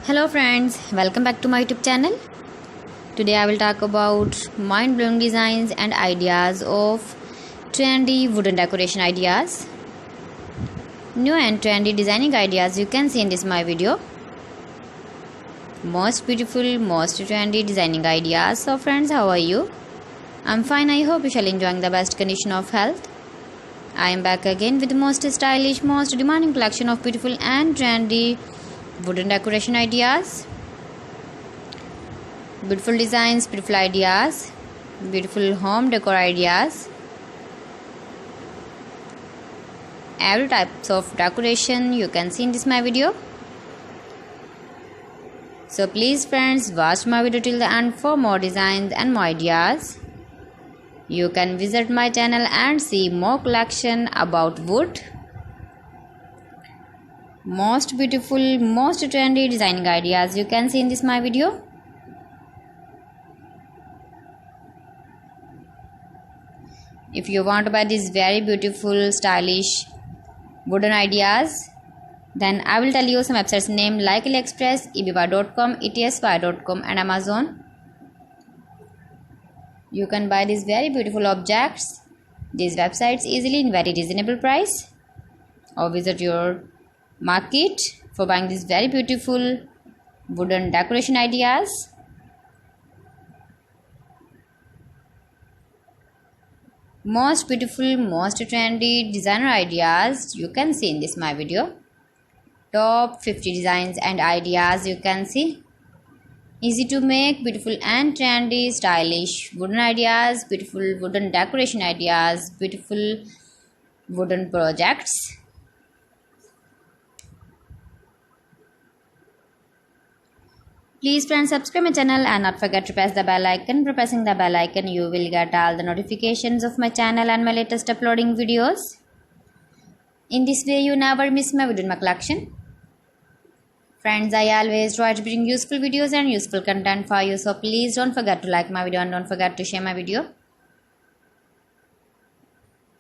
Hello friends, welcome back to my YouTube channel. Today I will talk about mind-blowing designs and ideas of trendy wooden decoration ideas. New and trendy designing ideas you can see in this my video. Most beautiful, most trendy designing ideas. So friends, how are you? I'm fine. I hope you shall enjoying the best condition of health. I am back again with the most stylish, most demanding collection of beautiful and trendy wooden decoration ideas. Beautiful designs, beautiful ideas, beautiful home decor ideas. Every types of decoration you can see in this my video. So please friends, watch my video till the end for more designs and more ideas. You can visit my channel and see more collection about wood. Most beautiful, most trendy designing ideas you can see in this my video. If you want to buy these very beautiful, stylish wooden ideas, then I will tell you some websites name like AliExpress, eBay.com, etsy.com and Amazon. You can buy these very beautiful objects, these websites easily in very reasonable price, or visit your market for buying these very beautiful wooden decoration ideas. Most beautiful, most trendy designer ideas you can see in this my video. Top 50 designs and ideas you can see. Easy to make, beautiful and trendy, stylish wooden ideas, beautiful wooden decoration ideas, beautiful wooden projects. Please friends, subscribe my channel and not forget to press the bell icon. By pressing the bell icon, you will get all the notifications of my channel and my latest uploading videos. In this way, you never miss my video in my collection. Friends, I always try to bring useful videos and useful content for you. So please don't forget to like my video and don't forget to share my video.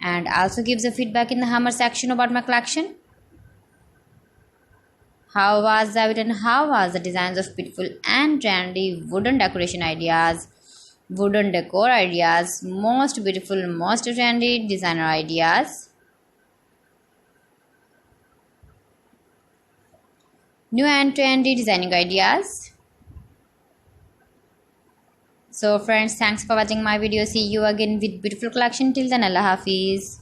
And also give the feedback in the hammer section about my collection. How was the video and how was the designs of beautiful and trendy wooden decoration ideas, wooden decor ideas, most beautiful, most trendy designer ideas. New and trendy designing ideas. So friends, thanks for watching my video. See you again with beautiful collection. Till then, Allah Hafiz.